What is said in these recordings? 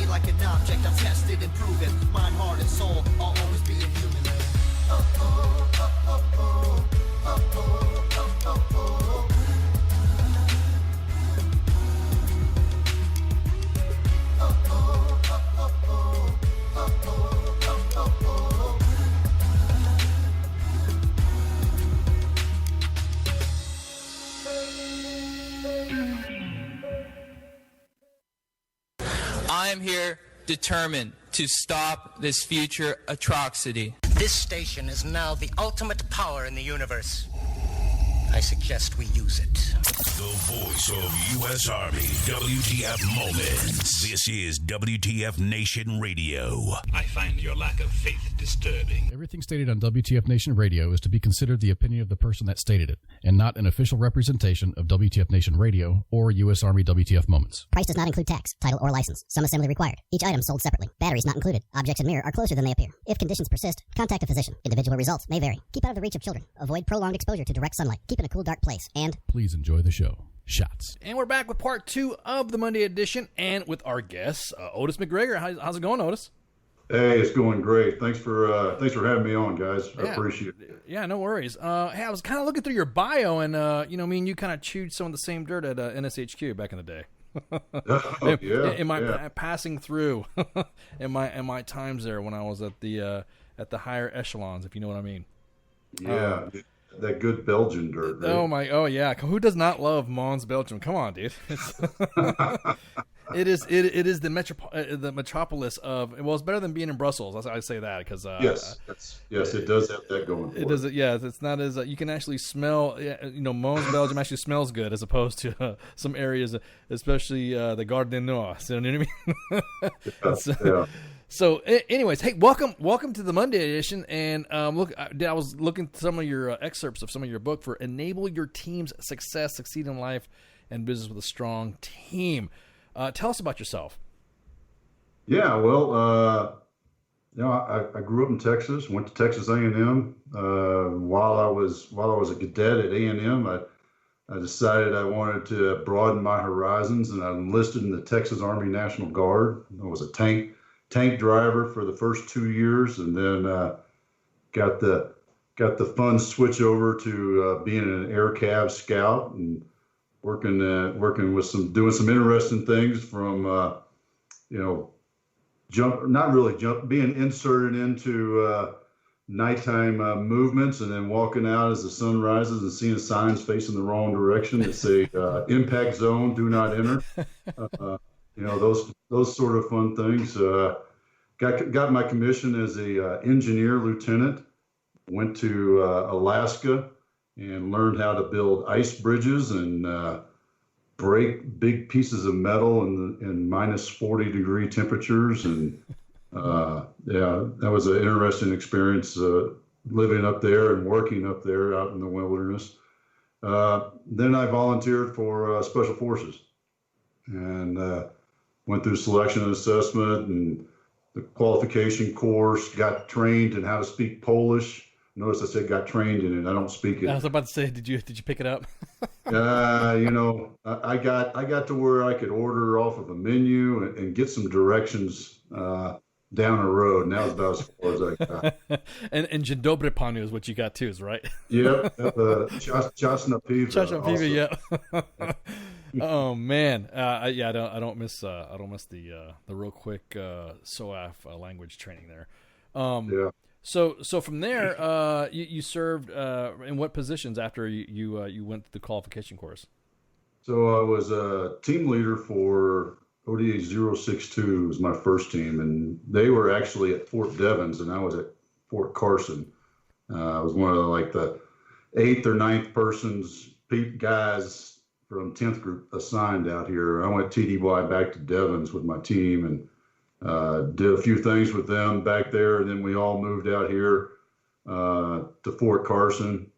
like an object, I'm tested and proven. Mind, heart, and soul, I'll always be a human. I am here determined to stop this future atrocity. This station is now the ultimate power in the universe. I suggest we use it. The voice of U.S. Army, WTF Moments. This is WTF Nation Radio. I find your lack of faith disturbing. Everything stated on WTF Nation Radio is to be considered the opinion of the person that stated it, and not an official representation of WTF Nation Radio or U.S. Army WTF Moments. Price does not include tax, title, or license. Some assembly required. Each item sold separately. Batteries not included. Objects in mirror are closer than they appear. If conditions persist, contact a physician. Individual results may vary. Keep out of the reach of children. Avoid prolonged exposure to direct sunlight. Keep in a cool, dark place. And please enjoy the show. Shots. And we're back with part 2 of the Monday edition, and with our guest, Otis McGregor. How's it going, Otis? Hey, it's going great. Thanks for having me on, guys. I appreciate it. Yeah, no worries. Hey, I was kind of looking through your bio, and me and you kind of chewed some of the same dirt at NSHQ back in the day. In my passing through, in my times there when I was at the higher echelons, if you know what I mean. Yeah. That good Belgian dirt. Right? Oh yeah. Who does not love Mons, Belgium? Come on, dude. It is the metropolis of. Well, it's better than being in Brussels. I say that because yes, it does have that going. It does. Yeah, it's not as you can actually smell. Mons, Belgium actually smells good as opposed to some areas, especially the Gare du Nord. So, you know what I mean? Yeah. So, anyways, hey, welcome to the Monday edition. And look, I was looking at some of your excerpts of some of your book for "Enable Your Team's Success, Succeed in Life and Business with a Strong Team." Tell us about yourself. Yeah, well, I grew up in Texas. Went to Texas A&M. While I was a cadet at A&M, I decided I wanted to broaden my horizons, and I enlisted in the Texas Army National Guard. I was a tank driver for the first 2 years, and then got the fun switch over to being an air cav scout and working with doing some interesting things from being inserted into nighttime movements, and then walking out as the sun rises and seeing signs facing the wrong direction that say impact zone, do not enter. Those sort of fun things. Got my commission as a engineer lieutenant. Went to Alaska and learned how to build ice bridges and break big pieces of metal in minus 40 degree temperatures. And that was an interesting experience living up there and working up there out in the wilderness. Then I volunteered for Special Forces and went through selection and assessment and the qualification course, got trained in how to speak Polish. Notice I said got trained in it. I don't speak it. I was about to say, did you pick it up? I got to where I could order off of a menu and get some directions down a road, and that was about as far as I got. and Dzień dobry panu is what you got too, is right? Yep. Chasna piva. Chasna piva, yeah. Oh man, I don't miss the real quick SOAF language training there. Yeah. So from there, you served in what positions after you went through the qualification course? So I was a team leader for ODA 062 was my first team, and they were actually at Fort Devens, and I was at Fort Carson. I was one of the 8th or 9th guys from 10th group assigned out here. I went TDY back to Devens with my team and did a few things with them back there, and then we all moved out here to Fort Carson.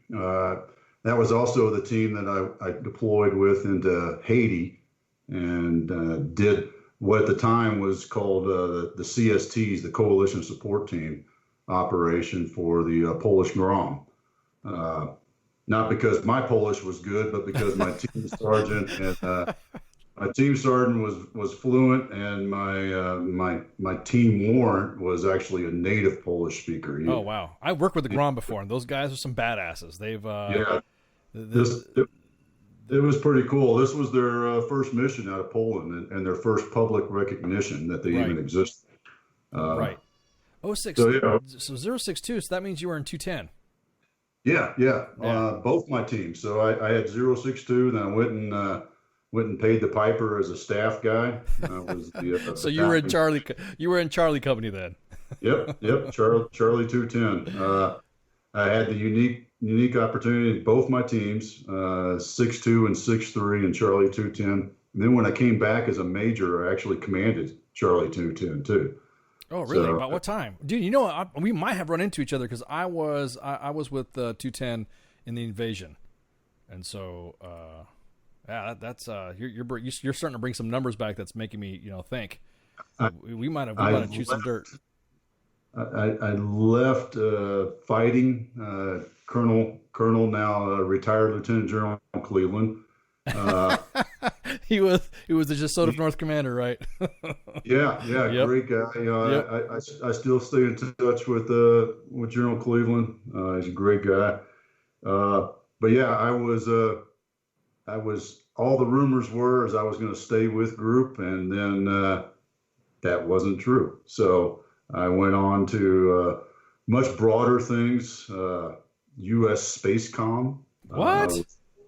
That was also the team that I deployed with into Haiti and did what at the time was called the CSTs, the Coalition Support Team operation for the Polish Grom. Not because my Polish was good, but because my team sergeant and My team sergeant was fluent, and my team warrant was actually a native Polish speaker. Oh wow! I worked with the Grom before, and those guys are some badasses. They've it was pretty cool. This was their first mission out of Poland, and their first public recognition that they even existed. Right. 06. So 062. So that means you were in 210. Yeah. Both my teams. So I had 062, then I went and paid the piper as a staff guy. Was the, so you were in Charlie. You were in Charlie Company then. Yep. Charlie 210. I had the unique opportunity in both my teams, 6'2" and 6'3" in Charlie 210. And then when I came back as a major, I actually commanded Charlie 210 too. Oh, really? So, about what time, dude? You know, we might have run into each other because I was with 210 in the invasion, and so that's you're starting to bring some numbers back. That's making me think. We might have chewed some dirt. I left fighting. Colonel now retired Lieutenant General Cleveland. He was the DeSoto North Commander, right? yeah, yep. Great guy. I still stay in touch with General Cleveland. He's a great guy. But yeah, I was all the rumors were as I was going to stay with group, and then that wasn't true. So I went on to much broader things. U.S. Space Comm. What?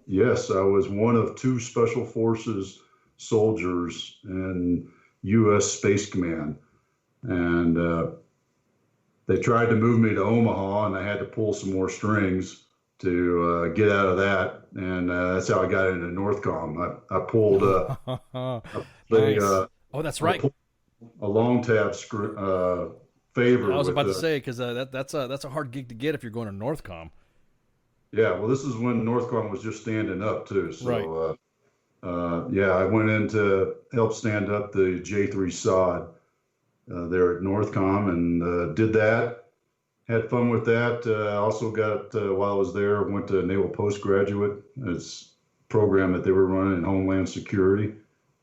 Yes, I was one of 2 Special Forces soldiers in U.S. Space Command. And they tried to move me to Omaha, and I had to pull some more strings to get out of that. And that's how I got into NORTHCOM. I pulled nice. Oh, that's right. A long tab favor. I was about to say, because that's a hard gig to get if you're going to NORTHCOM. Yeah, well, this is when NORTHCOM was just standing up too. So, I went in to help stand up the J3 SOD there at NORTHCOM, and did that. Had fun with that. Also got while I was there, went to Naval Postgraduate. It's a program that they were running in Homeland Security,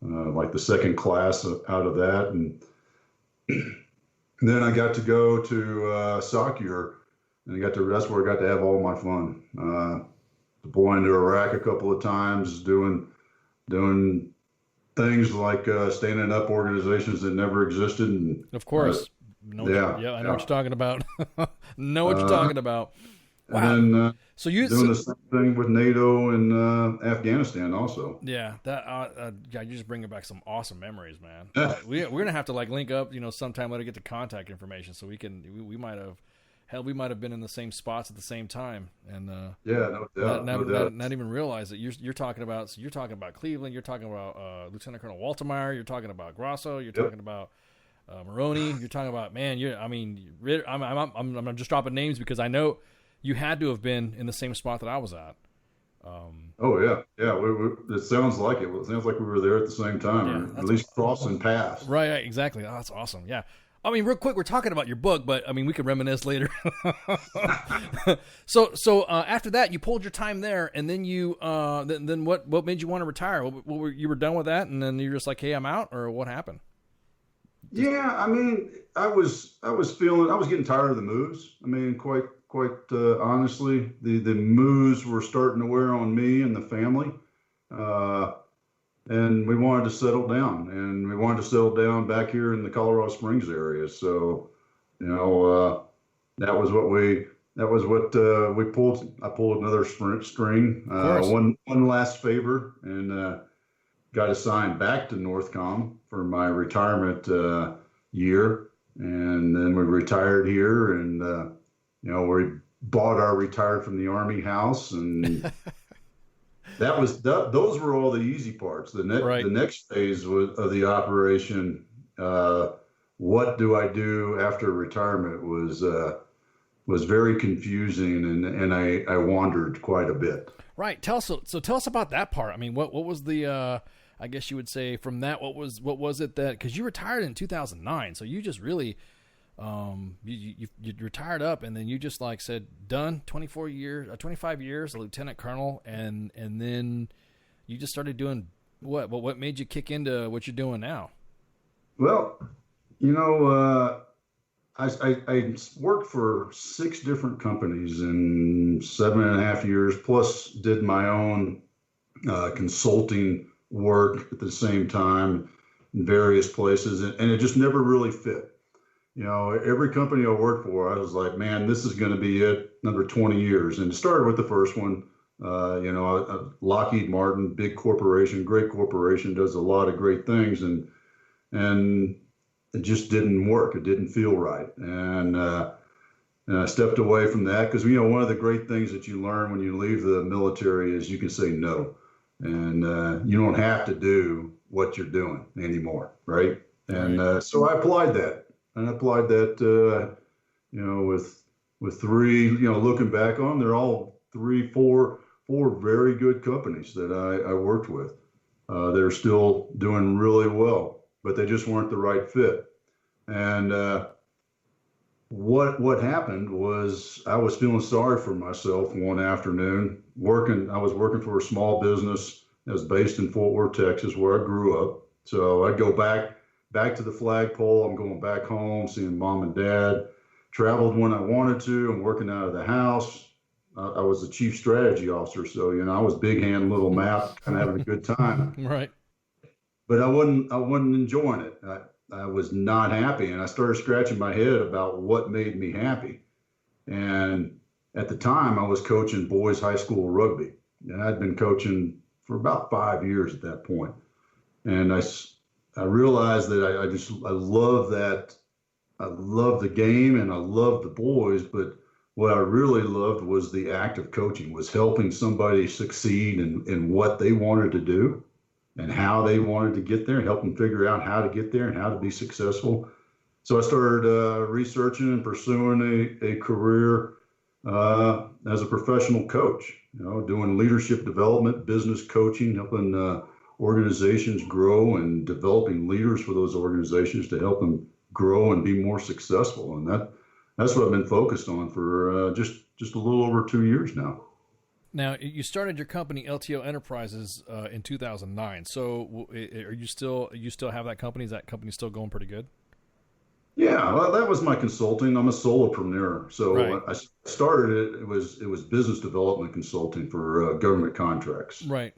like the second class out of that, and then I got to go to SOCUR. And that's where I got to have all my fun. Deploying to Iraq a couple of times, doing things like standing up organizations that never existed. And, of course. I know what you're talking about. Know what you're talking about. Wow. And then so doing the same thing with NATO and Afghanistan also. Yeah, that you just bringing back some awesome memories, man. We're gonna have to link up, sometime later, get the contact information so we might have been in the same spots at the same time, and no doubt. Not even realize that you're talking about. So you're talking about Cleveland. You're talking about Lieutenant Colonel Waltermeyer. You're talking about Grosso. You're talking about Maroney. You're talking about I'm just dropping names because I know you had to have been in the same spot that I was at. Oh yeah. It sounds like it. It sounds like we were there at the same time, or at least crossing paths. Right, exactly. Oh, that's awesome. Yeah. I mean, real quick, we're talking about your book, but I mean, we can reminisce later. So after that, you pulled your time there, and then you then what made you want to retire? You were done with that, and then you're just like, hey, I'm out, or what happened? Yeah, I mean, I was getting tired of the moves. I mean, quite honestly, the moves were starting to wear on me and the family. And we wanted to settle down, and we wanted to settle down back here in the Colorado Springs area. So, that was what we pulled. I pulled another string, one last favor, and got assigned back to NORTHCOM for my retirement year. And then we retired here, and we bought our retired from the Army house, and those were all the easy parts. The next phase of the operation, what do I do after retirement, was very confusing, and I wandered quite a bit. Right. Tell us about that part. I mean, what was the I guess you would say from that, what was it that, because you retired in 2009, so you just really you retired up, and then you just said done, 25 years, a lieutenant colonel, and then you just started doing What made you kick into what you're doing now? Well, I worked for 6 different companies in 7.5 years, plus did my own consulting work at the same time in various places, and it just never really fit. Every company I worked for, I was like, man, this is going to be it another 20 years. And it started with the first one, Lockheed Martin, big corporation, great corporation, does a lot of great things, and it just didn't work. It didn't feel right. And I stepped away from that because, one of the great things that you learn when you leave the military is you can say no. And you don't have to do what you're doing anymore, right? And so I applied that. And I applied that, with 3, looking back on, they're all 3, 4 very good companies that I worked with. They're still doing really well, but they just weren't the right fit. And what happened was I was feeling sorry for myself one afternoon. I was working for a small business that was based in Fort Worth, Texas, where I grew up. So I'd go back to the flagpole. I'm going back home, seeing mom and dad. Traveled when I wanted to. I'm working out of the house. I was the chief strategy officer, so I was big hand, little map, kind of having a good time. Right. But I wasn't enjoying it. I was not happy, and I started scratching my head about what made me happy. And at the time, I was coaching boys high school rugby, and I'd been coaching for about 5 years at that point. And I realized that I love that. I love the game and I love the boys, but what I really loved was the act of coaching, was helping somebody succeed in what they wanted to do and how they wanted to get there, and help them figure out how to get there and how to be successful. So I started researching and pursuing a career as a professional coach, doing leadership development, business coaching, helping organizations grow and developing leaders for those organizations to help them grow and be more successful. And that's what I've been focused on for just a little over 2 years now. Now, you started your company LTO Enterprises in 2009. So are you still have that company? Is that company still going pretty good? Yeah, well, that was my consulting. I'm a solopreneur. So right. I started it was business development consulting for government contracts. Right.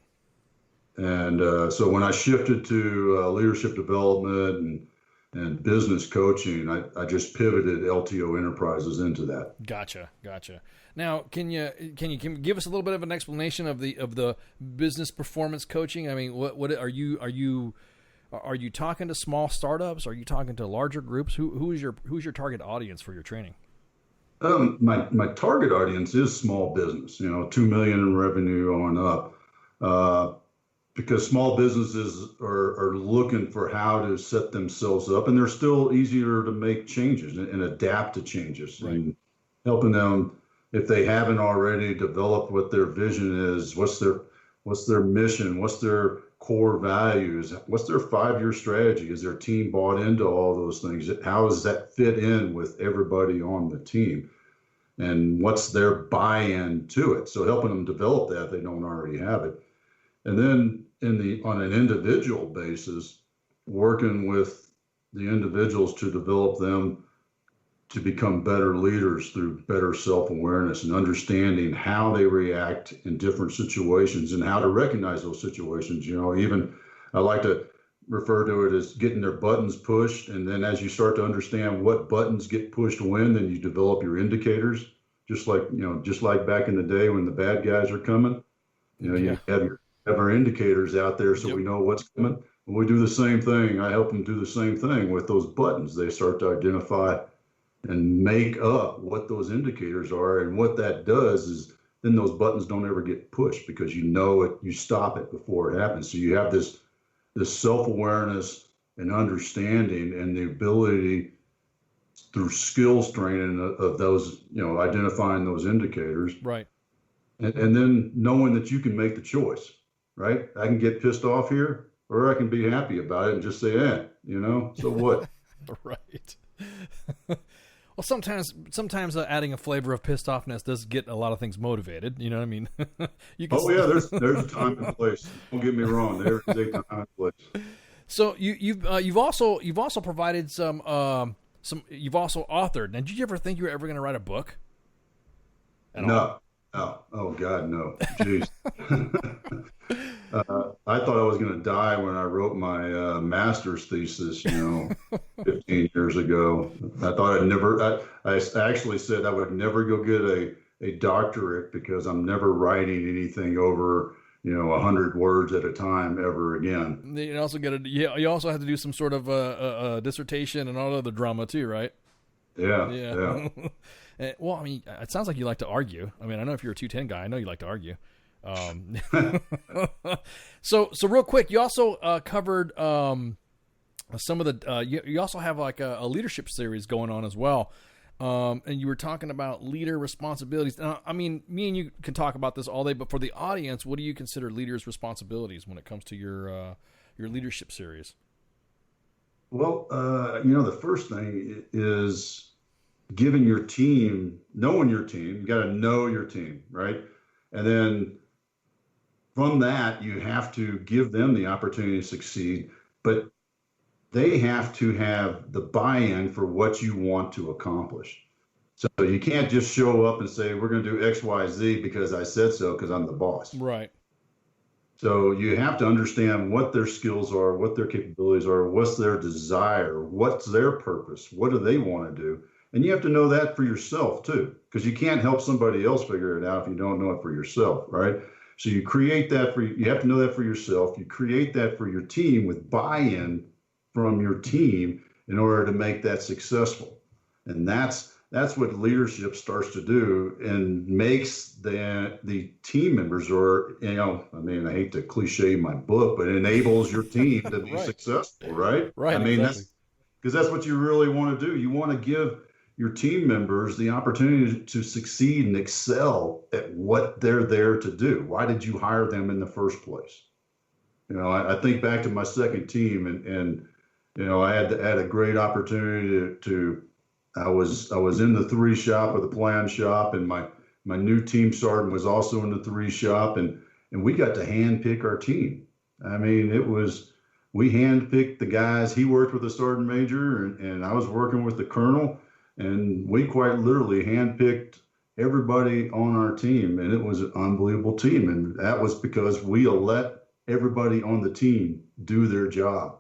And so when I shifted to leadership development and business coaching, I just pivoted LTO Enterprises into that. Gotcha. Now, can you give us a little bit of an explanation of the business performance coaching? I mean, what are you talking to small startups? Are you talking to larger groups? Who's your target audience for your training? My target audience is small business. 2 million in revenue on up. Because small businesses are looking for how to set themselves up, and they're still easier to make changes and adapt to changes, right. And helping them, if they haven't already, develop what their vision is, what's their mission, what's their core values, what's their 5-year strategy, is their team bought into all those things, how does that fit in with everybody on the team, and what's their buy-in to it. So helping them develop that if they don't already have it. And then on an individual basis, working with the individuals to develop them to become better leaders through better self-awareness and understanding how they react in different situations and how to recognize those situations. Even I like to refer to it as getting their buttons pushed. And then as you start to understand what buttons get pushed when, then you develop your indicators, just like back in the day when the bad guys are coming, you have our indicators out there so we know what's coming. When we do the same thing, I help them do the same thing with those buttons. They start to identify and make up what those indicators are. And what that does is then those buttons don't ever get pushed because you stop it before it happens. So you have this self-awareness and understanding and the ability through skills training of those, identifying those indicators. Right. And then knowing that you can make the choice. Right? I can get pissed off here, or I can be happy about it and just say, so what? Right. Well, sometimes adding a flavor of pissed offness does get a lot of things motivated. You know what I mean? There's a time and place. Don't get me wrong. There's a time and place. So you've also provided some you've also authored. Now, did you ever think you were ever going to write a book? No. Oh God, no. Jeez. I thought I was going to die when I wrote my master's thesis, 15 years ago. I thought I actually said I would never go get a doctorate because I'm never writing anything over, 100 words at a time ever again. You also you also have to do some sort of a dissertation and all other drama too, right? Yeah. Well, I mean, it sounds like you like to argue. I mean, I know if you're a 210 guy, I know you like to argue. So real quick, you also covered some of the. You also have like a leadership series going on as well, and you were talking about leader responsibilities. I mean, me and you can talk about this all day, but for the audience, what do you consider leaders' responsibilities when it comes to your leadership series? Well, the first thing is knowing your team. You got to know your team, right? And then from that, you have to give them the opportunity to succeed, but they have to have the buy-in for what you want to accomplish. So you can't just show up and say, we're going to do X, Y, Z because I said so, because I'm the boss. Right. So you have to understand what their skills are, what their capabilities are, what's their desire, what's their purpose, what do they want to do? And you have to know that for yourself too, because you can't help somebody else figure it out if you don't know it for yourself, right? So you create that you have to know that for yourself. You create that for your team with buy-in from your team in order to make that successful. And that's what leadership starts to do and makes the team members, or, I hate to cliche my book, but enables your team to be successful, right? Right. I mean, exactly. that's what you really want to do. You want to give your team members the opportunity to succeed and excel at what they're there to do. Why did you hire them in the first place? I think back to my second team, and I had a great opportunity I was in the 3 shop or the plan shop, and my new team sergeant was also in the 3 shop, and we got to handpick our team. I mean, we handpicked the guys. He worked with the sergeant major, and I was working with the colonel. And we quite literally handpicked everybody on our team, and it was an unbelievable team. And that was because we let everybody on the team do their job.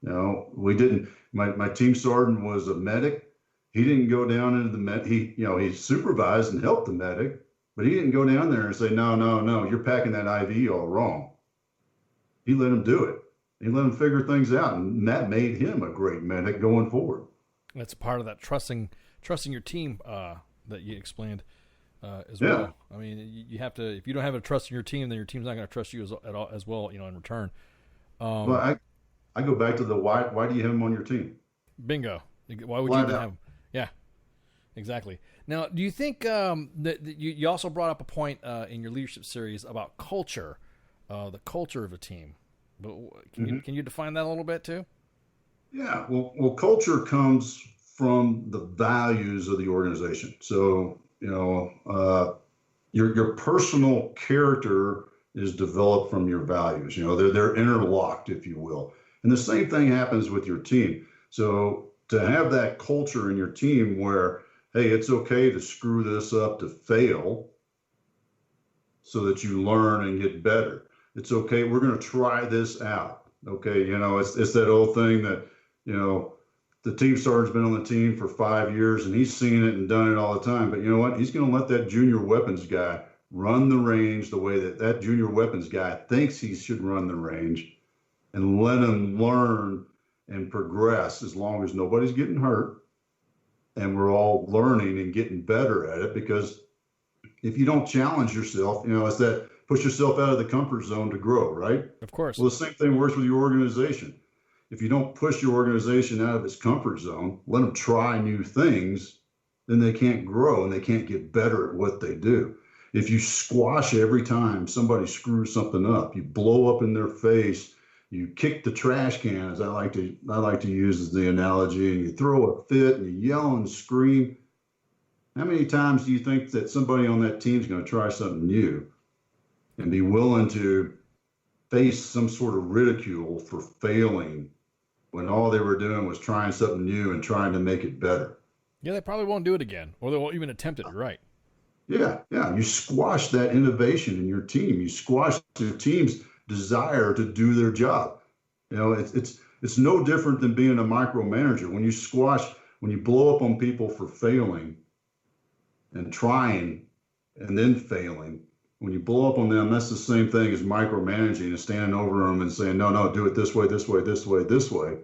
We didn't. My team sergeant was a medic. He didn't go down into the he supervised and helped the medic, but he didn't go down there and say, no, you're packing that IV all wrong. He let him do it. He let him figure things out, and that made him a great medic going forward. That's part of that trusting your team that you explained as well. I mean, you have to. If you don't have a trust in your team, then your team's not going to trust you as well. In return. Well, I go back to the why. Why do you have them on your team? Bingo. Why would you even have them? Yeah, exactly. Now, do you think that you also brought up a point in your leadership series about culture, the culture of a team? But can you define that a little bit too? Yeah, well, culture comes from the values of the organization. So, your personal character is developed from your values. They're interlocked, if you will. And the same thing happens with your team. So to have that culture in your team where, hey, it's okay to screw this up, to fail, so that you learn and get better. It's okay. We're going to try this out. Okay, it's that old thing that, the team sergeant's been on the team for 5 years and he's seen it and done it all the time. But you know what? He's going to let that junior weapons guy run the range the way that junior weapons guy thinks he should run the range, and let him learn and progress as long as nobody's getting hurt and we're all learning and getting better at it. Because if you don't challenge yourself, it's that push yourself out of the comfort zone to grow, right? Of course. Well, the same thing works with your organization. If you don't push your organization out of its comfort zone, let them try new things, then they can't grow and they can't get better at what they do. If you squash every time somebody screws something up, you blow up in their face you kick the trash can, as I like to use as the analogy, and you throw a fit and you yell and scream. How many times do you think that somebody on that team is going to try something new and be willing to face some sort of ridicule for failing when all they were doing was trying something new and trying to make it better? Yeah, they probably won't do it again, or they won't even attempt it. Right? Yeah. You squash that innovation in your team. You squash your team's desire to do their job. It's no different than being a micromanager. When you blow up on people for failing and trying and then failing, when you blow up on them, that's the same thing as micromanaging and standing over them and saying, no, do it this way, this way, this way, this way.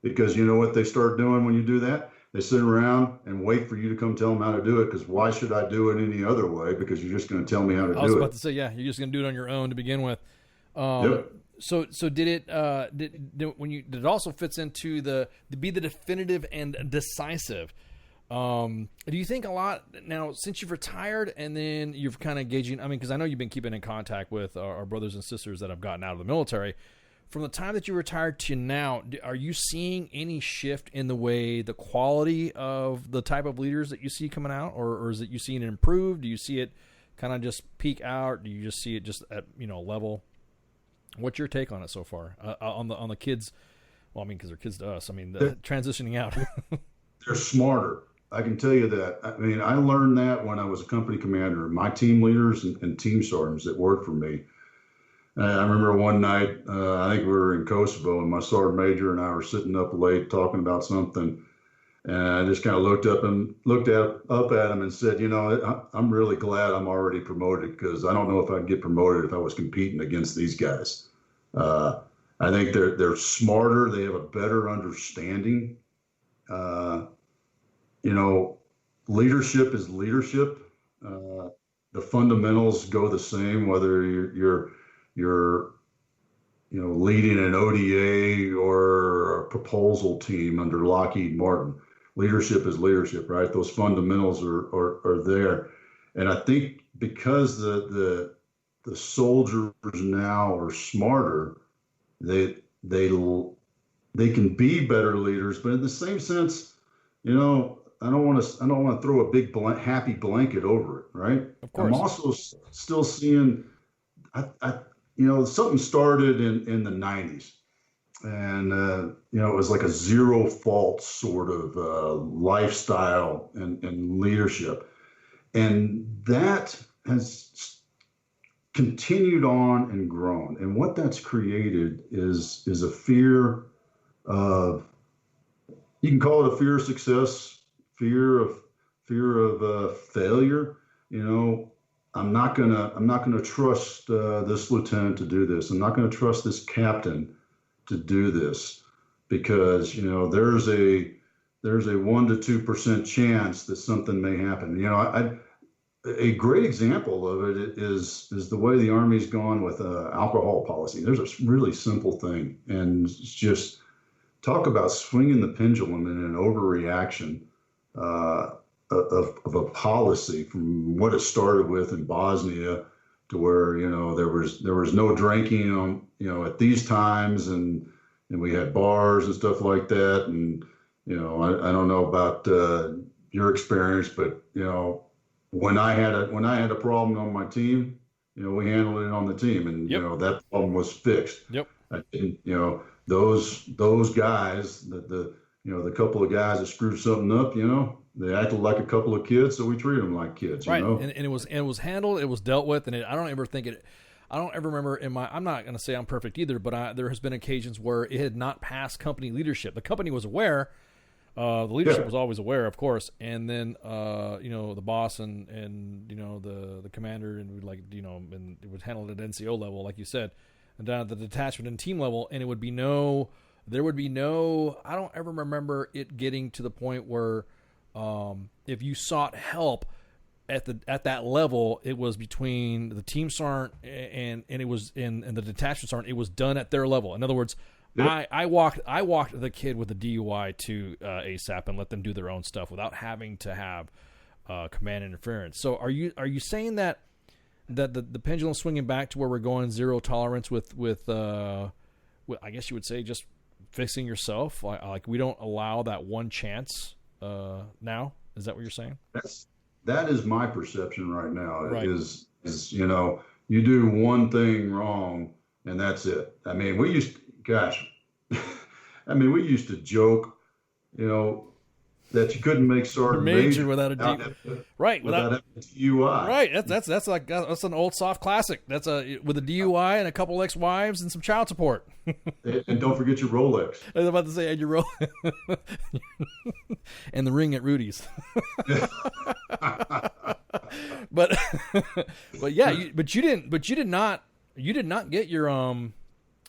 Because you know what they start doing when you do that? They sit around and wait for you to come tell them how to do it, because why should I do it any other way? Because you're just going to tell me how to do it. I was about to say, yeah, you're just going to do it on your own to begin with. Yep. So did it did it also fits into to be the definitive and decisive? Do you think a lot now, since you've retired and then you've kind of gauging? I mean, because I know you've been keeping in contact with our brothers and sisters that have gotten out of the military. From the time that you retired to now, are you seeing any shift in the way, the quality of the type of leaders that you see coming out, or is it you seeing it improve? Do you see it kind of just peak out? Do you just see it just at level? What's your take on it so far on the kids? Well, I mean, because they're kids to us. I mean, transitioning out. They're smarter. I can tell you that. I mean, I learned that when I was a company commander. My team leaders and team sergeants that worked for me. I remember one night, I think we were in Kosovo, and my sergeant major and I were sitting up late talking about something. And I just kind of looked up at him and said, I'm really glad I'm already promoted, because I don't know if I'd get promoted if I was competing against these guys. I think they're smarter. They have a better understanding. Leadership is leadership. The fundamentals go the same, whether you're leading an ODA or a proposal team under Lockheed Martin. Leadership is leadership, right? Those fundamentals are there. And I think because the soldiers now are smarter, they can be better leaders, but in the same sense, I don't want to throw a big happy blanket over it, right? Of course. I'm also still seeing, something started in the 90s, and it was like a zero fault sort of lifestyle and leadership, and that has continued on and grown. And what that's created is a fear of, you can call it a fear of success, fear of failure. I'm not gonna trust this lieutenant to do this. I'm not gonna trust this captain to do this, because there's a 1 to 2% chance that something may happen. A great example of it is the way the Army's gone with alcohol policy. There's a really simple thing, and it's just talk about swinging the pendulum in an overreaction of a policy from what it started with in Bosnia to where there was no drinking at these times, and we had bars and stuff like that. And I don't know about your experience, but when I had a problem on my team, we handled it on the team, and that problem was fixed. Yep. Those guys, the couple of guys that screwed something up, they acted like a couple of kids, so we treated them like kids. Right. And it was handled, it was dealt with, and I don't ever remember I'm not going to say I'm perfect either, but there has been occasions where it had not passed company leadership. The company was aware. The leadership was always aware, of course, and then the boss and the commander, and and it was handled at NCO level, like you said, and down at the detachment and team level, and there would be no. I don't ever remember it getting to the point where, if you sought help at that level, it was between the team sergeant and it was in the detachment sergeant. It was done at their level. In other words. Yep. I walked the kid with the DUI to ASAP and let them do their own stuff without having to have command interference. So are you saying that the pendulum swinging back to where we're going, zero tolerance with I guess you would say, just fixing yourself. Like we don't allow that one chance now. Is that what you're saying? That is my perception right now. Right. Is you do one thing wrong and that's it. I mean, we used to joke, that you couldn't make sergeant major without a without a DUI. Right. That's an old soft classic. That's with a DUI and a couple ex-wives and some child support. And don't forget your Rolex. I was about to say, and your and the ring at Rudy's. but yeah, you did not get your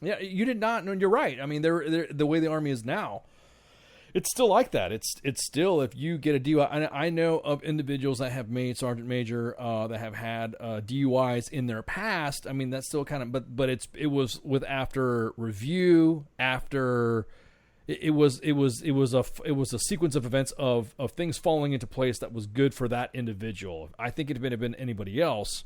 you did not. No, you're right. I mean, the way the Army is now, it's still like that. It's still, if you get a DUI, I know of individuals that have made sergeant major that have had DUIs in their past. I mean, that's still kind of, but it was with after review, after it was a sequence of events of things falling into place that was good for that individual. I think if it had been anybody else,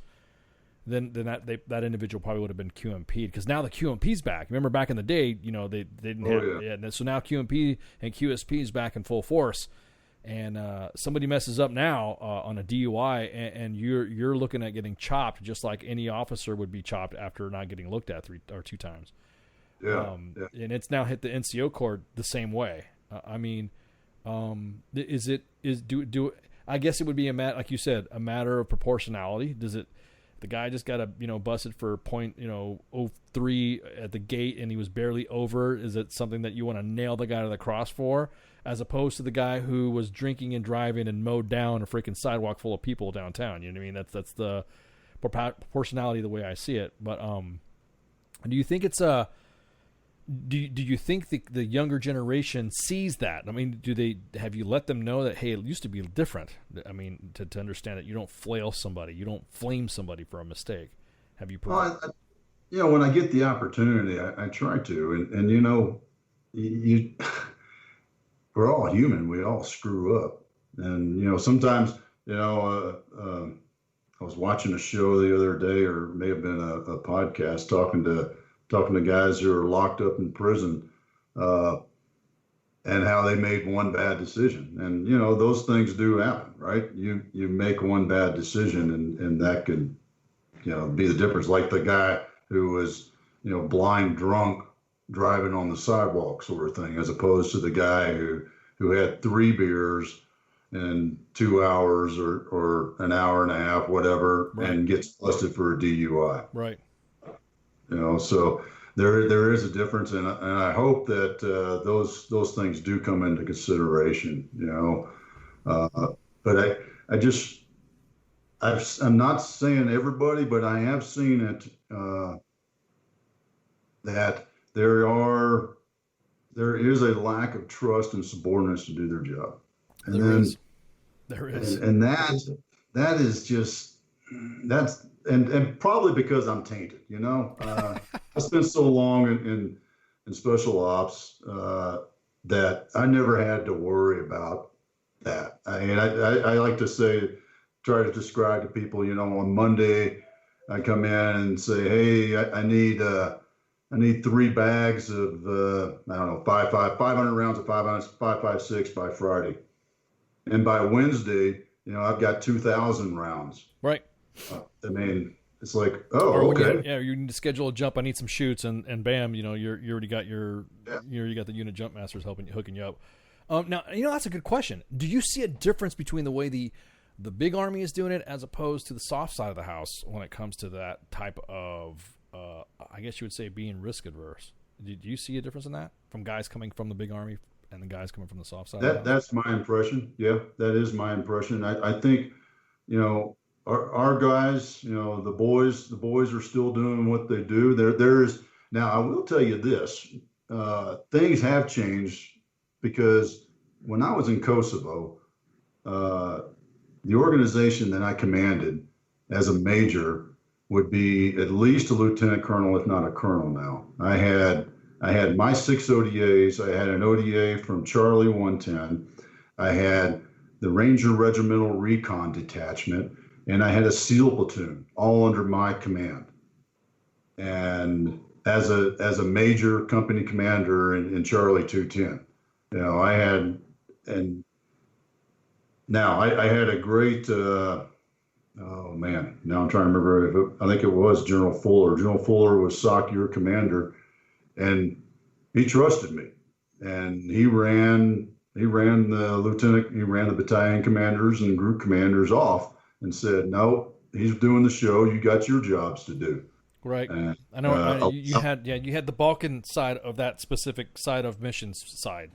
then that individual probably would have been QMP'd, because now the QMP's back. Remember back in the day, they didn't have. Yeah, so now QMP and QSP is back in full force, and somebody messes up now on a DUI, and you're looking at getting chopped, just like any officer would be chopped after not getting looked at 3 or 2 times. Yeah, and it's now hit the NCO cord the same way. I guess it would be like you said, a matter of proportionality. Does it? The guy just got busted for .03 at the gate, and he was barely over. Is it something that you want to nail the guy to the cross for, as opposed to the guy who was drinking and driving and mowed down a freaking sidewalk full of people downtown? You know what I mean? That's the proportionality, the way I see it. But do you think it's do you think the younger generation sees that? I mean, have you let them know that, hey, it used to be different? I mean, to understand that you don't flail somebody, you don't flame somebody for a mistake. Have you? When I get the opportunity, I try to, and you we're all human. We all screw up, and sometimes I was watching a show the other day, or may have been a podcast, talking to guys who are locked up in prison, and how they made one bad decision. And, those things do happen, right? You make one bad decision, and that could, be the difference. Like the guy who was, blind drunk driving on the sidewalk sort of thing, as opposed to the guy who had 3 beers in 2 hours or an hour and a half, whatever, right, and gets busted for a DUI. Right. So there is a difference, and I hope that those things do come into consideration. But I'm not saying everybody, but I have seen it that there is a lack of trust and subordinates to do their job. And there is, and that is just that's. And probably because I'm tainted, I spent so long in special ops that I never had to worry about that. I like to try to describe to people, on Monday, I come in and say, hey, I need 3 bags of 500 rounds of 5.56 by Friday, and by Wednesday, I've got 2,000 rounds. Right. I mean, it's like, okay. You need to schedule a jump. I need some shoots, and bam, you already got you already got the unit jump masters hooking you up. Now, that's a good question. Do you see a difference between the way the big Army is doing it as opposed to the soft side of the house when it comes to that type of, I guess you would say, being risk adverse? Do you see a difference in that from guys coming from the big Army and the guys coming from the soft side? That's my impression. Yeah, that is my impression. I think, our guys, the boys are still doing what they do. There's now, I will tell you this, things have changed, because when I was in Kosovo, the organization that I commanded as a major would be at least a lieutenant colonel, if not a colonel now. I had my 6 ODAs. I had an ODA from Charlie 110. I had the Ranger Regimental Recon Detachment, and I had a SEAL platoon, all under my command. And as a major company commander in Charlie 210. You know, I had a great. Oh man, now I'm trying to remember. I think it was General Fuller. General Fuller was SOC Your commander, and he trusted me, and he ran the battalion commanders and group commanders off and said, no, he's doing the show. You got your jobs to do. Right. I know you had the Balkan side of that specific side of missions side.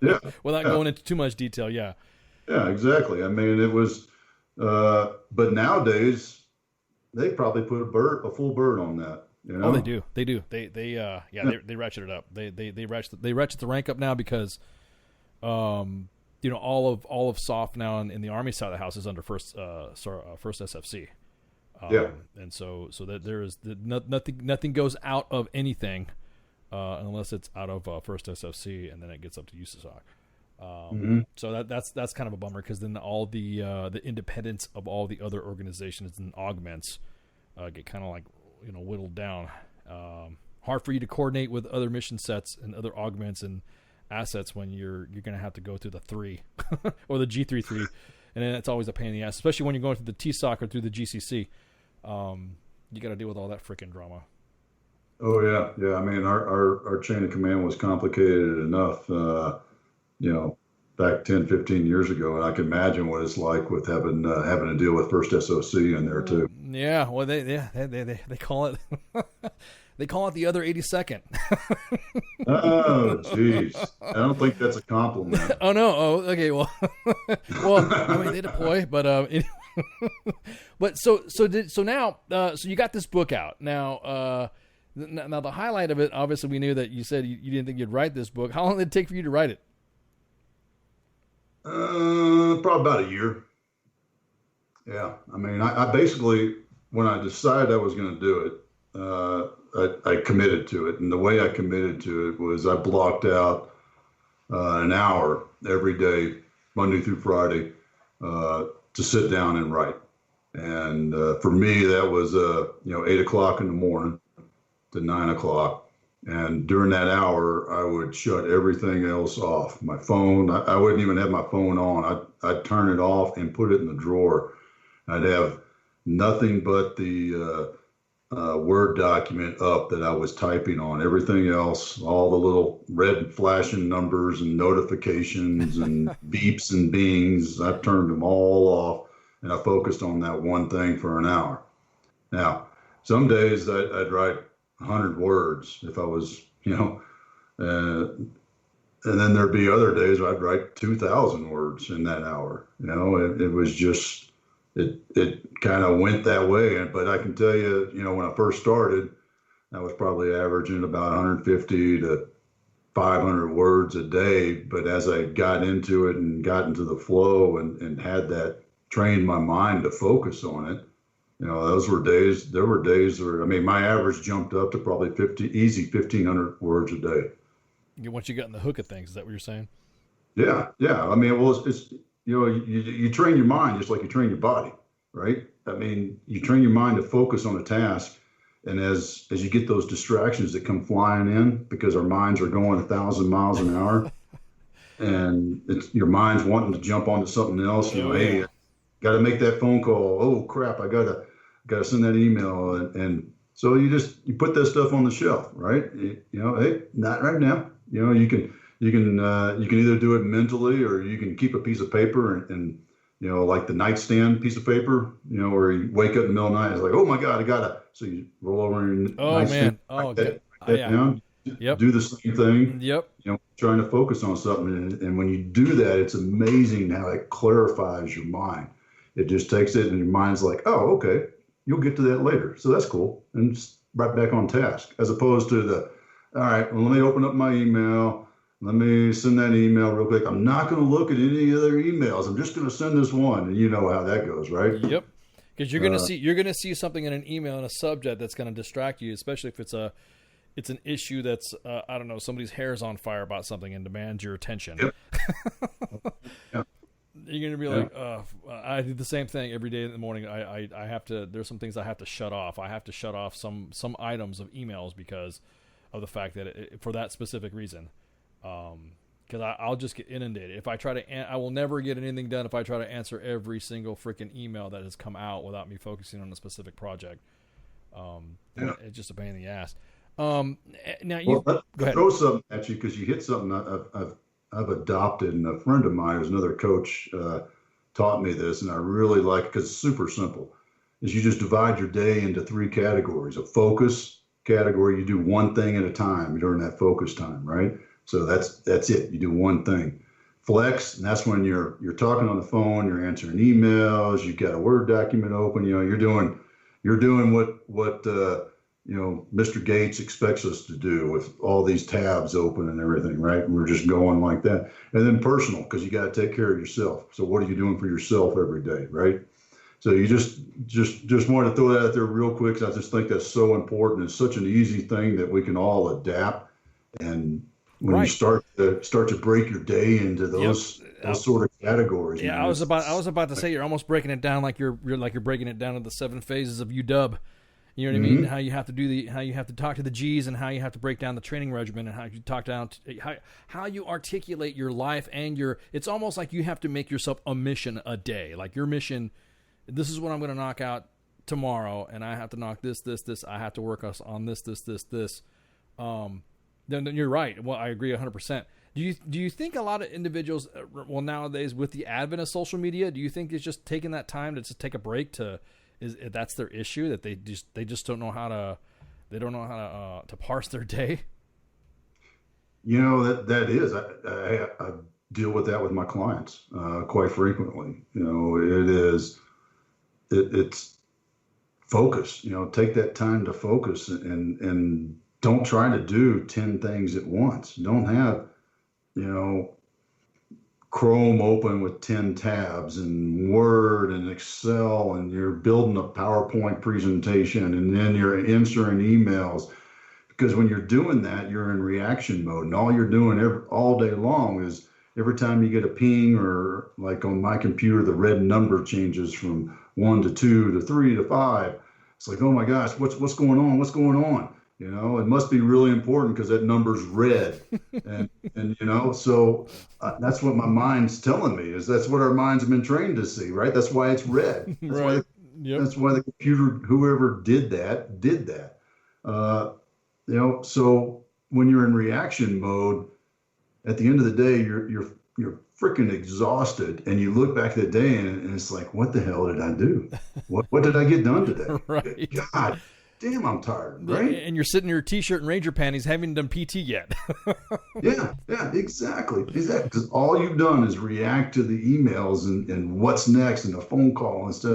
Yeah. Without going into too much detail. Yeah. Yeah, exactly. I mean, it was, but nowadays they probably put a full bird on that. You know? Oh, they do. They ratchet it up. They ratchet the rank up now because, all of SOF now in the Army side of the house is under first SFC. And so that there is nothing goes out of anything, unless it's out of first SFC, and then it gets up to USASOC. So that's kind of a bummer, because then all the independence of all the other organizations and augments get kind of like whittled down. Hard for you to coordinate with other mission sets and other augments and assets when you're going to have to go through the 3 or the G33, and then it's always a pain in the ass, especially when you're going through the TSOC or through the GCC. You got to deal with all that freaking drama. Oh yeah. I mean, our chain of command was complicated enough, back 10, 15 years ago, and I can imagine what it's like with having to deal with first SOC in there too. Yeah, well, they call it they call it the other 82nd. Oh, jeez, I don't think that's a compliment. Oh no. Oh, okay. Well, I mean, they deploy, but but so now you got this book out now. Now the highlight of it, obviously, we knew that you said you didn't think you'd write this book. How long did it take for you to write it? Probably about a year. Yeah, I mean, I basically, when I decided I was going to do it, I committed to it, and the way I committed to it was I blocked out an hour every day, Monday through Friday, to sit down and write. And for me, that was 8 o'clock in the morning to 9 o'clock. And during that hour, I would shut everything else off. My phone, I wouldn't even have my phone on. I'd turn it off and put it in the drawer. I'd have nothing but the Word document up that I was typing on. Everything else, all the little red flashing numbers and notifications and beeps and bings, I turned them all off, and I focused on that one thing for an hour. Now, some days I'd write 100 words if I was, and then there'd be other days where I'd write 2,000 words in that hour. It was just, it kind of went that way. But I can tell you, when I first started, I was probably averaging about 150 to 500 words a day. But as I got into it and got into the flow and had that, trained my mind to focus on it, those were days. There were days where, my average jumped up to probably 1,500 words a day. Once you got in the hook of things, is that what you're saying? Yeah. It's you train your mind just like you train your body, right? You train your mind to focus on a task, and as you get those distractions that come flying in, because our minds are going 1,000 miles an hour, and your mind's wanting to jump onto something else. Hey, got to make that phone call. Oh crap, I gotta send that email, and so you put that stuff on the shelf, right? Hey, not right now. You can either do it mentally, or you can keep a piece of paper and like the nightstand piece of paper, where you wake up in the middle of the night, it's like, oh my God, so you roll over and nightstand, write that down. Yep. Do the same thing. Yep. Trying to focus on something, and when you do that, it's amazing how it clarifies your mind. It just takes it, and your mind's like, oh, okay, you'll get to that later. So that's cool. And it's right back on task, as opposed to all right, well, let me open up my email. Let me send that email real quick. I'm not going to look at any other emails. I'm just going to send this one. And you know how that goes, right? Yep. Because you're going to see something in an email and a subject that's going to distract you, especially if it's an issue that's, I don't know, somebody's hair's on fire about something and demands your attention. Yep. Yeah. You're gonna be like, I do the same thing every day in the morning. I have to. There's some things I have to shut off. I have to shut off some items of emails because of the fact that for that specific reason. Because I'll just get inundated if I try to. I will never get anything done if I try to answer every single freaking email that has come out without me focusing on a specific project. It's just a pain in the ass. Now you go ahead. Throw something at you because you hit something I've adopted, and a friend of mine who's another coach taught me this, and I really like it because it's super simple. Is you just divide your day into 3 categories. A focus category, you do one thing at a time during that focus time, right? So that's it. You do one thing. Flex, and that's when you're talking on the phone, you're answering emails, you've got a Word document open, you're doing what Mr. Gates expects us to do with all these tabs open and everything, right? And we're just going like that. And then personal, because you got to take care of yourself. So what are you doing for yourself every day, right? So you just want to throw that out there real quick, because I just think that's so important. It's such an easy thing that we can all adapt. And when you start to break your day into those sort of categories. Yeah, man, I was about to say you're almost breaking it down like you're breaking it down into the 7 phases of UW. You know what I mean? How you have to how you have to talk to the G's, and how you have to break down the training regimen, and how you talk down how you articulate your life and it's almost like you have to make yourself a mission a day. Like your mission, this is what I'm going to knock out tomorrow, and I have to knock this. I have to work on this. Then you're right. Well, I agree 100%. Do you think a lot of individuals, nowadays with the advent of social media, do you think it's just taking that time to just take a break that's their issue, that they just don't know how to parse their day? That is. I deal with that with my clients quite frequently. It's focus. Take that time to focus and don't try to do 10 things at once. Don't have, Chrome open with 10 tabs and Word and Excel, and you're building a PowerPoint presentation, and then you're answering emails. Because when you're doing that, you're in reaction mode, and all you're doing all day long is every time you get a ping, or like on my computer, the red number changes from 1 to 2 to 3 to 5. It's like, oh my gosh, what's going on? What's going on? It must be really important because that number's red. and so that's what my mind's telling me, is that's what our minds have been trained to see, right? That's why it's red. That's that's why the computer, whoever did that. So when you're in reaction mode, at the end of the day, you're freaking exhausted, and you look back at the day and it's like, what the hell did I do? What did I get done today? Right. God damn, I'm tired, right? And you're sitting in your t-shirt and Ranger panties, haven't done PT yet. yeah, exactly. Because all you've done is react to the emails and what's next and the phone call instead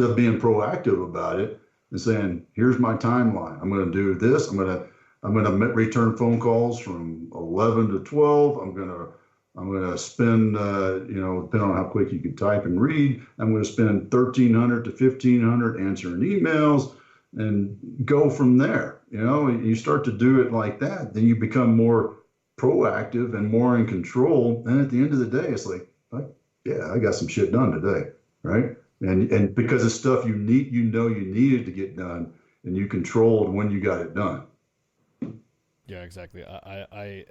of being proactive about it and saying, here's my timeline. I'm going to do this. I'm going to return phone calls from 11 to 12. I'm going to spend, depending on how quick you can type and read, I'm going to spend 1,300 to 1,500 answering emails, and go from there. You start to do it like that, then you become more proactive and more in control. And at the end of the day, it's like, yeah, I got some shit done today, right? And because of stuff you needed to get done, and you controlled when you got it done. Yeah, exactly. I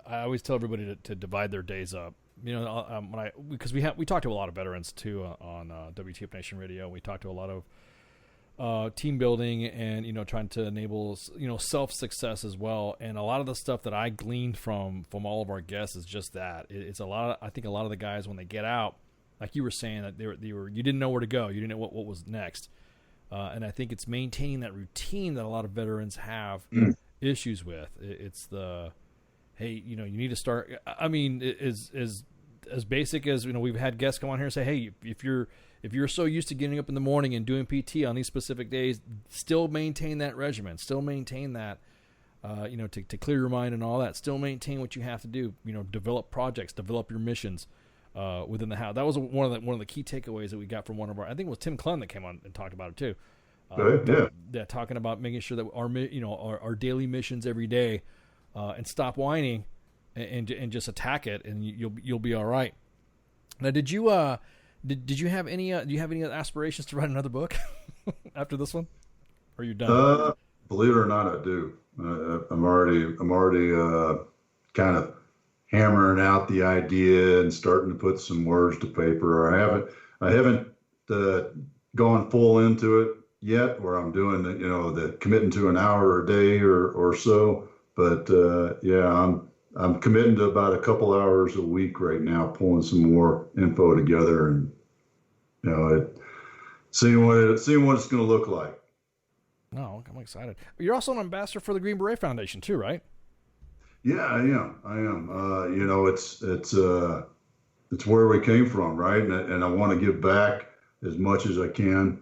always tell everybody to divide their days up. Because we talk to a lot of veterans too on WTF Nation Radio. We talk to a lot of team building and trying to enable self success as well. And a lot of the stuff that I gleaned from all of our guests is just that. It's a lot. I think a lot of the guys, when they get out, like you were saying, that you didn't know where to go. You didn't know what was next. And I think it's maintaining that routine that a lot of veterans have issues with. It's the, hey, you need to start. I mean, as basic as we've had guests come on here and say, hey, if you're so used to getting up in the morning and doing PT on these specific days, still maintain that regimen, still maintain that, to clear your mind and all that, still maintain what you have to do, develop projects, develop your missions within the house. That was one of the key takeaways that we got from one of our, I think it was Tim Clem that came on and talked about it too. Yeah, talking about making sure that our daily missions every day, and stop whining and just attack it, and you'll be all right. Now, did you did you have any do you have any aspirations to write another book after this one? Or are you done? Believe it or not, I do. I'm already kind of hammering out the idea and starting to put some words to paper. I haven't gone full into it yet, where I'm doing the committing to an hour a day or so. But yeah, I'm committing to about a couple hours a week right now, pulling some more info together and seeing what it's going to look like. No, I'm excited. You're also an ambassador for the Green Beret Foundation too, right? Yeah, I am. It's where we came from, right? And I want to give back as much as I can.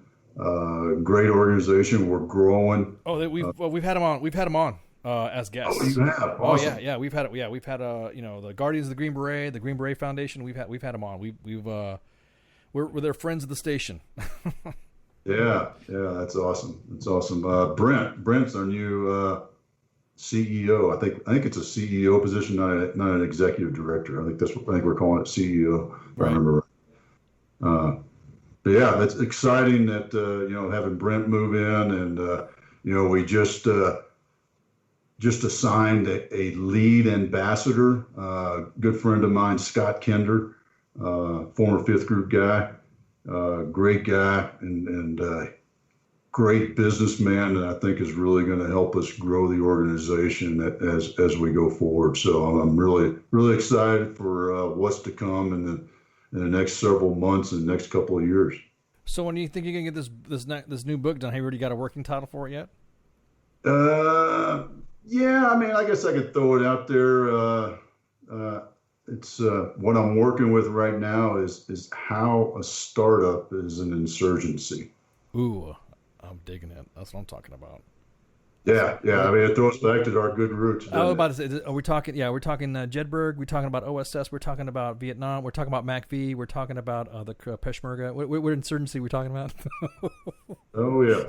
Great organization. We're growing. Oh, we've had them on. We've had them on as guests. Oh, you have? Awesome. Oh yeah. We've had the Guardians of the Green Beret, the Green Beret Foundation. We've had them on. We're their friends of the station. Yeah, that's awesome. That's awesome. Brent's our new CEO. I think it's a CEO position, not an executive director. I think we're calling it CEO. If I remember right. But yeah, it's exciting that having Brent move in, and we just assigned a lead ambassador. Good friend of mine, Scott Kender, former Fifth Group guy. Great guy and great businessman, and I think is really going to help us grow the organization as we go forward. So I'm really, really excited for what's to come in the next several months and next couple of years. So when do you think you're going to get this new book done? Have you already got a working title for it yet? Yeah, I mean, I guess I could throw it out there. It's what I'm working with right now is how a startup is an insurgency. Ooh, I'm digging it. That's what I'm talking about. Yeah. I mean, it throws back to our good roots. I was about to say, are we talking? Yeah, we're talking Jedburgh. We're talking about OSS. We're talking about Vietnam. We're talking about MACV. We're talking about the Peshmerga. What insurgency are we talking about? Oh yeah.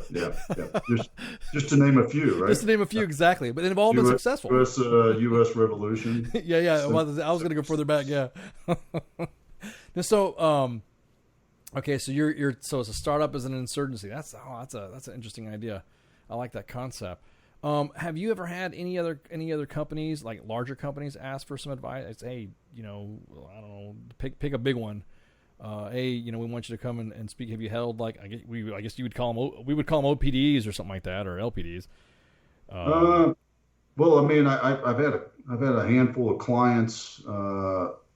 Just to name a few, right? Just to name a few, exactly. But they've all been successful. U.S. Revolution. Yeah. I was going to go further back. Yeah. So, okay. So so it's a startup as an insurgency. That's an interesting idea. I like that concept. Have you ever had any other companies, like larger companies, ask for some advice? It's, hey, I don't know, pick a big one. We want you to come and speak. Have you held, like, I guess you would call them, we would call them OPDs or something like that, or LPDs. Well, I mean, I've had a handful of clients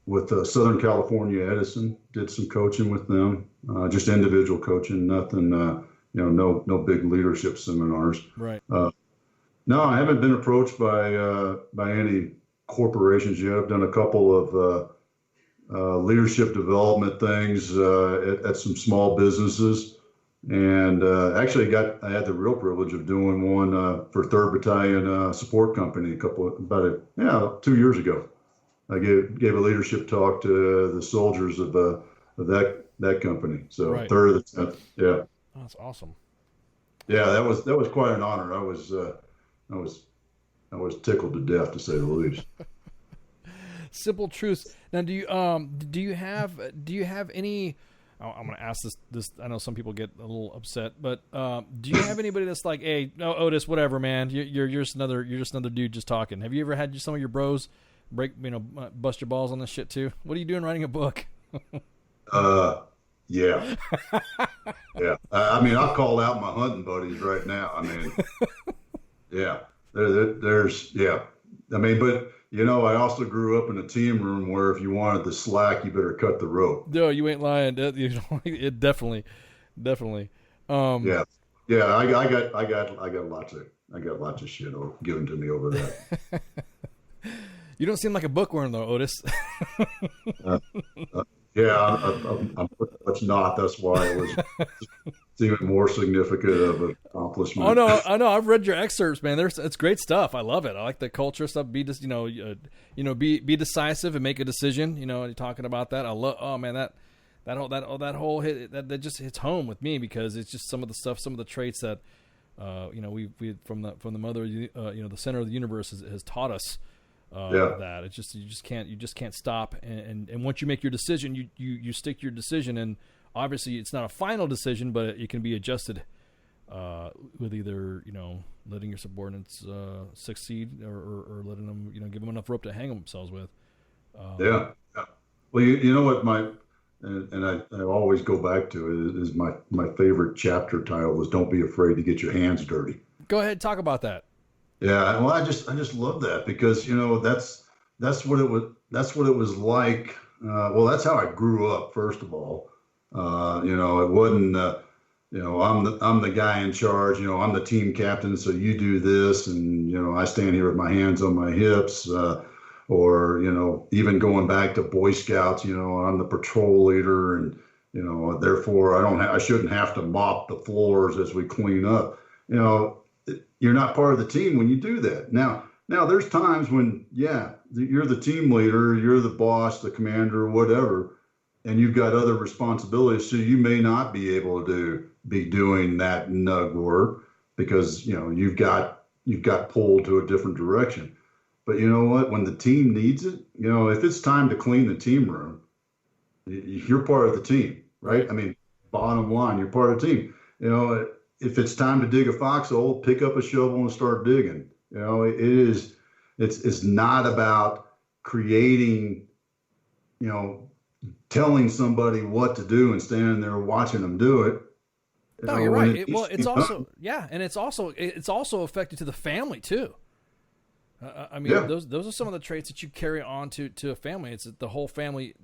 with Southern California Edison. Did some coaching with them, just individual coaching, nothing. No big leadership seminars. Right. No, I haven't been approached by any corporations yet. I've done a couple of leadership development things at some small businesses, and actually I had the real privilege of doing one for 3rd Battalion Support Company about 2 years ago. I gave a leadership talk to the soldiers of that company. So right. 3rd of the 10th. Yeah. Oh, that's awesome. Yeah, that was quite an honor. I was tickled to death, to say the least. Simple truths. Now, do you have any? I'm going to ask this. I know some people get a little upset, but do you have anybody that's like, hey, no, Otis, whatever, man, you're just another dude just talking. Have you ever had some of your bros bust your balls on this shit too? What are you doing writing a book? Yeah. Yeah. I mean, I've called out my hunting buddies right now. I mean, yeah, there's, yeah. I mean, but, I also grew up in a team room where if you wanted the slack, you better cut the rope. No, you ain't lying. It definitely. Yeah. Yeah. I got lots of shit given to me over that. You don't seem like a bookworm though, Otis. Yeah, I'm pretty much not. That's why it was even more significant of an accomplishment. I know. I've read your excerpts, man. It's great stuff. I love it. I like the culture stuff. Be decisive and make a decision. You're talking about that. I love. Oh man, that whole hit that just hits home with me because it's just some of the traits that we from the mother, the center of the universe has taught us. that. It's just you just can't stop. And once you make your decision, you stick to your decision. And obviously, it's not a final decision, but it can be adjusted with either letting your subordinates succeed or letting them give them enough rope to hang themselves with. Yeah. Well, you know what I always go back to is my favorite chapter title was "Don't be afraid to get your hands dirty." Go ahead, talk about that. Yeah, well, I just love that because that's what it was like. Well, that's how I grew up. First of all, it wasn't. I'm the guy in charge. I'm the team captain, so you do this, and I stand here with my hands on my hips. Or even going back to Boy Scouts, I'm the patrol leader, and therefore I shouldn't have to mop the floors as we clean up. You're not part of the team when you do that. Now there's times when you're the team leader, you're the boss, the commander, whatever, and you've got other responsibilities, so you may not be able to be doing that nug work because you've got pulled to a different direction. But you know what? When the team needs it, if it's time to clean the team room, you're part of the team, right? I mean, bottom line, you're part of the team. If it's time to dig a foxhole, pick up a shovel and start digging. It's not about creating, telling somebody what to do and standing there watching them do it. No, you're right. It's also and it's also affected to the family too. Those are some of the traits that you carry on to a family. It's the whole family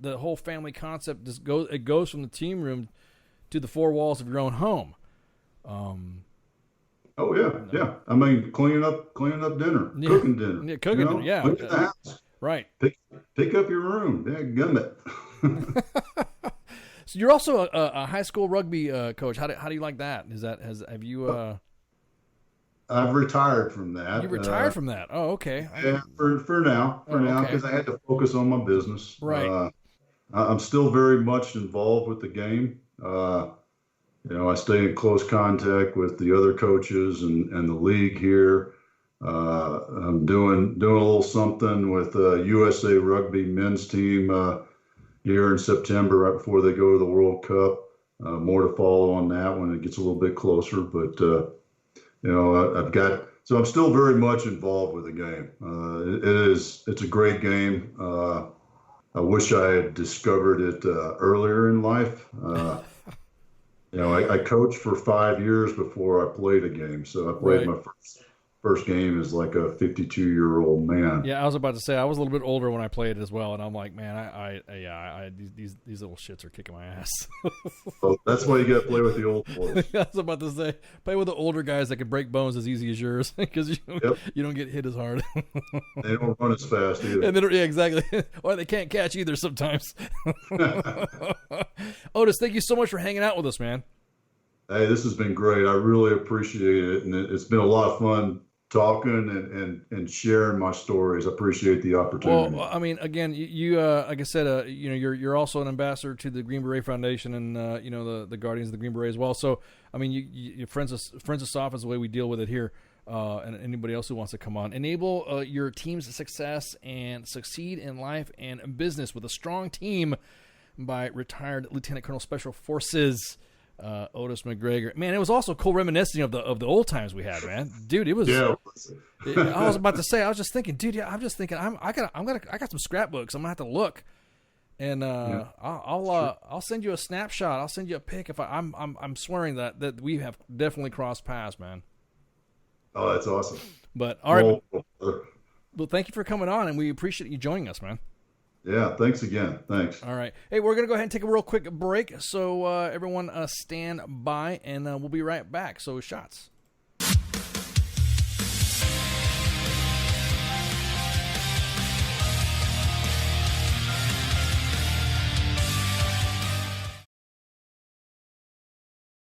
concept goes from the team room to the four walls of your own home. Oh yeah. I mean, cleaning up dinner, cooking dinner. Yeah, cooking dinner. Yeah, clean the house. Right. Pick up your room. Yeah, gummit. So you're also a high school rugby coach. How do you like that? Have you? I've retired from that. You retired from that? Oh, okay. Yeah, for now, because I had to focus on my business. Right. I'm still very much involved with the game. I stay in close contact with the other coaches and the league here. I'm doing a little something with USA Rugby men's team here in September, right before they go to the World Cup. More to follow on that when it gets a little bit closer, but. So I'm still very much involved with the game. It's a great game. I wish I had discovered it earlier in life. I coached for 5 years before I played a game. So I played my first game as like a 52-year-old man. Yeah, I was about to say I was a little bit older when I played as well, and I'm like, man, these little shits are kicking my ass. Well, that's why you got to play with the old boys. I was about to say, play with the older guys that can break bones as easy as yours because you don't get hit as hard. They don't run as fast either. And exactly. Or they can't catch either sometimes. Otis, thank you so much for hanging out with us, man. Hey, this has been great. I really appreciate it, and it's been a lot of fun talking and sharing my stories. I appreciate the opportunity. Well, I mean, again, you like I said, you're also an ambassador to the Green Beret Foundation and the Guardians of the Green Beret as well. So, I mean, you friends us off is the way we deal with it here. And anybody else who wants to come on, enable your team's success and succeed in life and business with a strong team by retired Lieutenant Colonel Special Forces Otis McGregor. Man, it was also cool reminiscing of the old times we had, man. Dude, it was. Yeah. I was about to say. I was just thinking, dude. I'm just thinking. I got some scrapbooks. I'm gonna have to look, and I'll send you a snapshot. I'll send you a pic if I'm swearing that we have definitely crossed paths, man. Oh, that's awesome. But all right. Well, thank you for coming on, and we appreciate you joining us, man. Yeah, thanks again. Thanks. All right. Hey, we're going to go ahead and take a real quick break. So everyone stand by, and we'll be right back. So shots.